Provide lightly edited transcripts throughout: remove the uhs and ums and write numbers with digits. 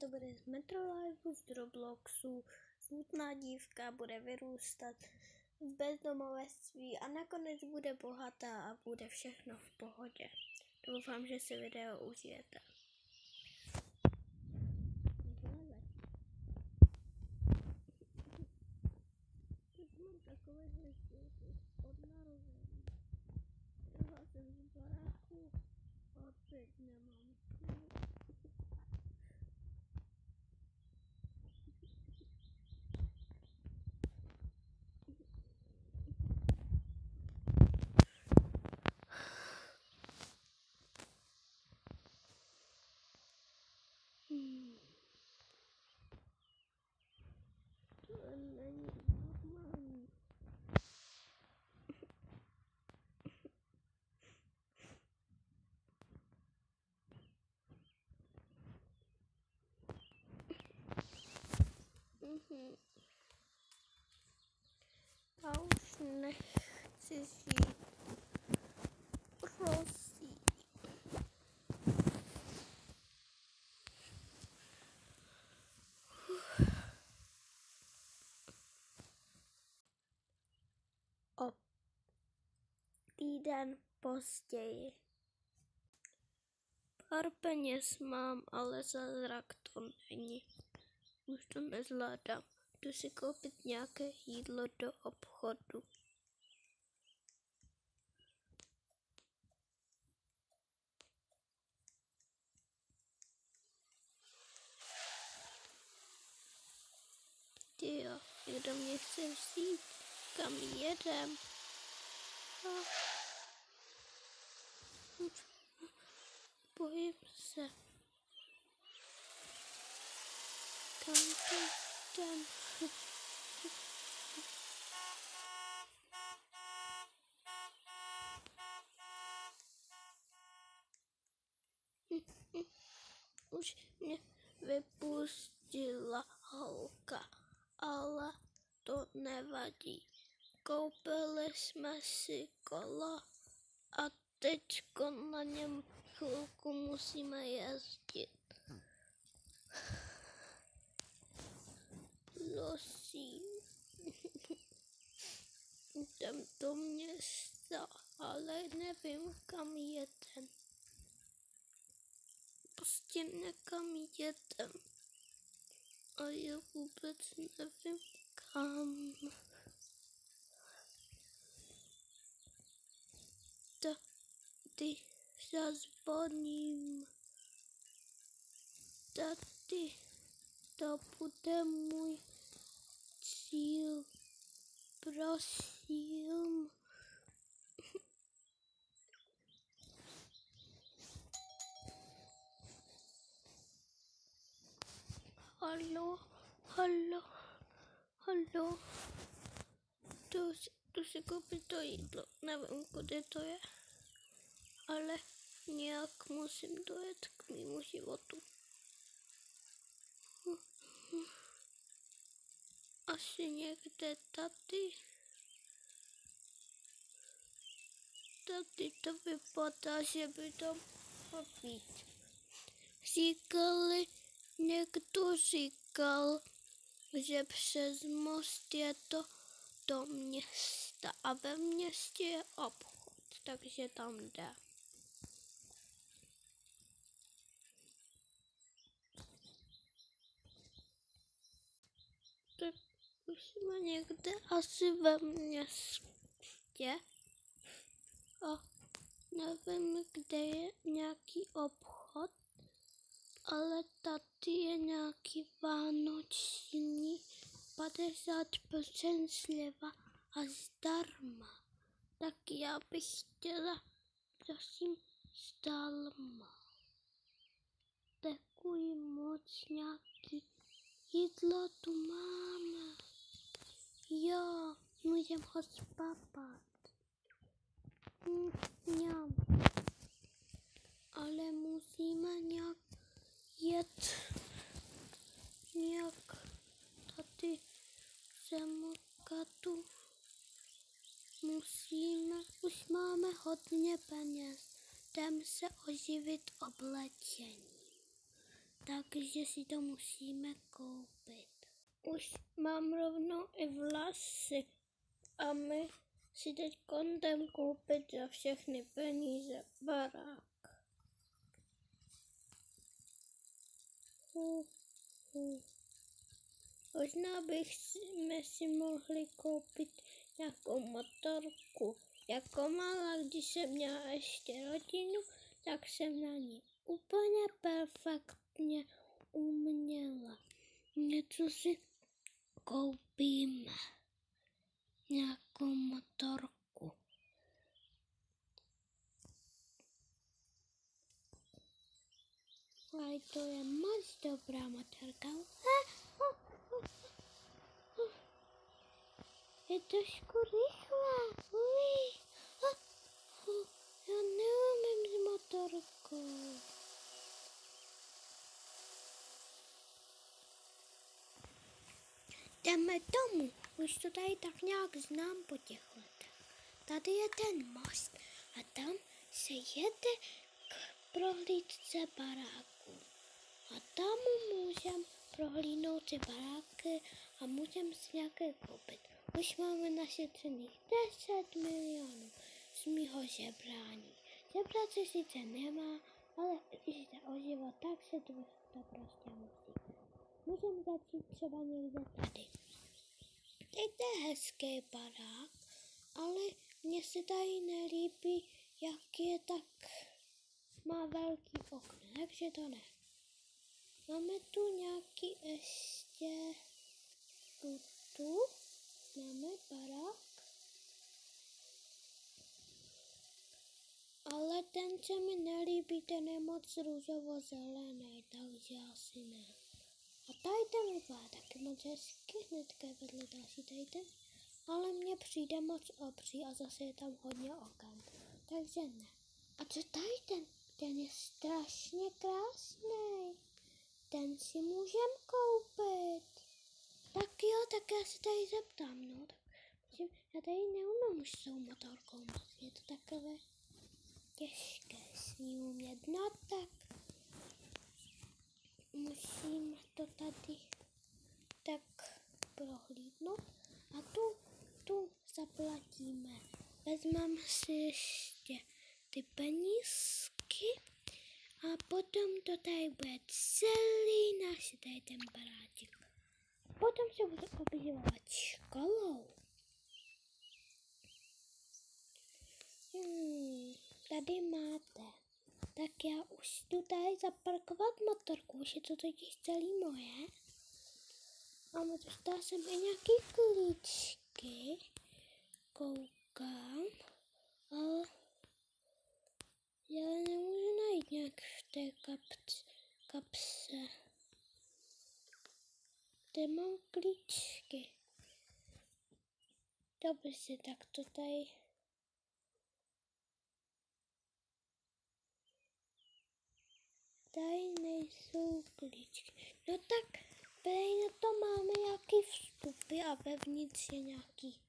to bude z Metrolife, z Robloxu, smutná dívka bude vyrůstat v bezdomovectví a nakonec bude bohatá a bude všechno v pohodě. Doufám, že si video užijete. Teď mám takové hvězdy od narození. Trhla jsem z baráku a teď nemám klid. To není normální. Já už nechci žít. Prosím. O týden později. Pár peněz mám, ale zázrak to není. Už to nezvládám. Jdu si koupit nějaké jídlo do obchodu. Tyjo, někdo mě chce vzít. Kam jedem? Bojím se. Kam to jdem? Už mě vypustila holka, ale to nevadí. Koupili jsme si kola a teďko na něm chvilku musíme jezdit. Prosím, jdem do města, ale nevím, kam jedem. Prostě někam jedem. A já vůbec nevím, kam. Tady zazvoním. Tady to bude můj cíl. Prosím. Haló. Jdu si koupit to jídlo. Nevím, kudy to je, ale nějak musím dojet k mému životu. Asi někde tady. Tady to vypadá, že by to mohlo být. Někdo říkal, že přes most je to do města a ve městě je obchod, takže tam jde. Tak už jsme někde asi ve městě a nevím, kde je nějaký obchod, ale tady je nějaký vánoční 50% sleva a zdarma. Tak já bych chtěla, prosím, zdarma. Děkuji moc, nějaký jídlo tu máme. Jo, můžeme ho spapat. Mňam. Ale musíme nějak jet. Nějak tady zemkatu. Už máme hodně peněz. Jdem se oživit oblečení. takže si to musíme koupit. Už mám rovnou i vlasy a my si teď jdem koupit za všechny peníze barák. Možná bychom si mohli koupit nějakou motorku. Jako malá, když jsem měla ještě rodinu, tak jsem na ní úplně perfektně uměla. Něco si koupíme. Nějakou motorku. Ale to je moc dobrá motorka. Je trošku rychlá. Já neumím s motorkou. Jdeme domů. Už to tady tak nějak znám po těch letech. Tady je ten most a tam se jede k prohlídce baráku. A tam můžeme prohlídnout ty baráky a můžeme si nějaké koupit. Už máme našetřených 10 milionů z mýho žebrání. Žebrat se sice nemá, ale když jde o život, tak se to prostě musí. Můžeme začít třeba někde tady. Teď je hezký barák, ale mně se tady nelíbí, jak je tak má velký okno, takže to ne. Máme tu nějaký ještě tu máme barák, ale ten se mi nelíbí, ten je moc růžovo-zelený, takže asi ne. A tady ten vypadá taky moc hezky, hnedka vedle další tady ten, ale mně přijde moc obří a zase je tam hodně oken, takže ne. A co tady ten je strašně krásný, ten si můžeme koupit. Tak jo, tak já se tady zeptám, no. Já tady neumím už s tou motorkou moc, je to takové těžké s ní umět, no tak musím to tady tak prohlídnout a tu zaplatíme. Vezmeme si ještě ty penízky a potom to tady bude celý náš tady ten baráček. Potom se budu obývat školou. Tady máte. Tak já už jdu tady zaparkovat motorku, už je to totiž celý moje. A dostala jsem i nějaký klíčky. Koukám. Ale já nemůžu najít nějak v té kapse. Kde mám klíčky? Dobře, tak to tady. Tady nejsou klíčky. No tak, na to máme nějaký vstupy a vevnitř je nějaký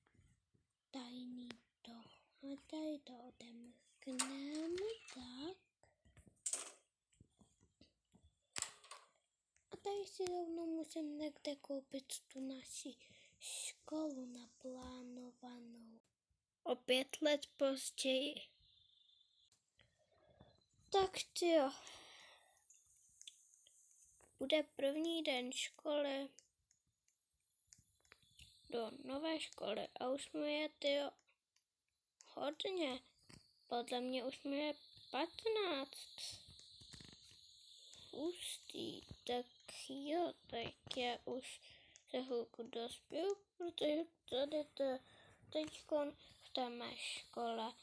tajný to. A tady to odemkneme, tak. A tady si rovnou musím někde koupit tu naši školu naplánovanou. O 5 let později. Tak jo. Bude první den školy do nové školy a už mi je hodně. Podle mě už mi je 15. Hustý, tak jo, tak já už se chvilku dospěl, protože tady to teďkon v té mé škole.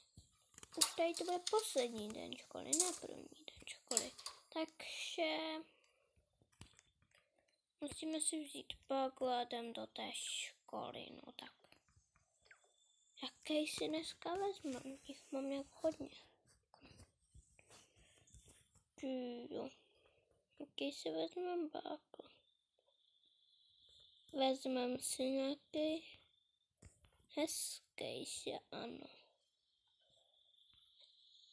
Už tady to bude poslední den školy, ne první den školy. Takže musíme si vzít bagu a jdem do té školy, no tak. Jaký si dneska vezmeme? Jich mám jak hodně. Jo. Jaký si vezmeme bagu? Vezmeme si nějaký hezký, že ano.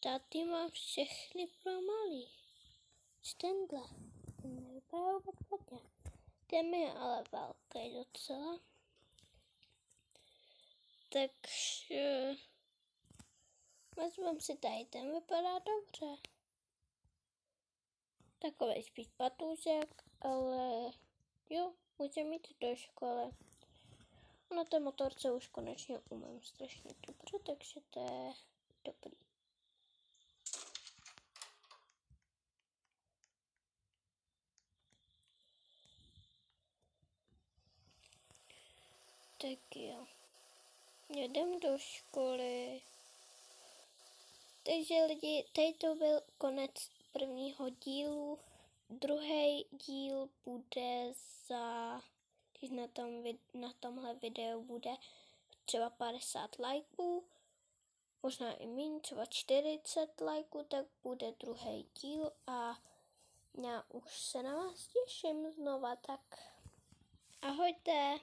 Tady mám všechny pro malý. Tenhle. úplně špatně. Ten je ale velký docela. Takže vezmeme si tady, ten vypadá dobře. Takový spíš patůžek, ale jo, může mít do školy. Na té motorce už konečně umím strašně dobře, takže to je dobrý. Tak jo, jedem do školy. Takže lidi, tady to byl konec prvního dílu. Druhý díl bude když na tomhle videu bude třeba 50 lajků, možná i méně, třeba 40 lajků, tak bude druhý díl a já už se na vás těším znova, tak ahojte.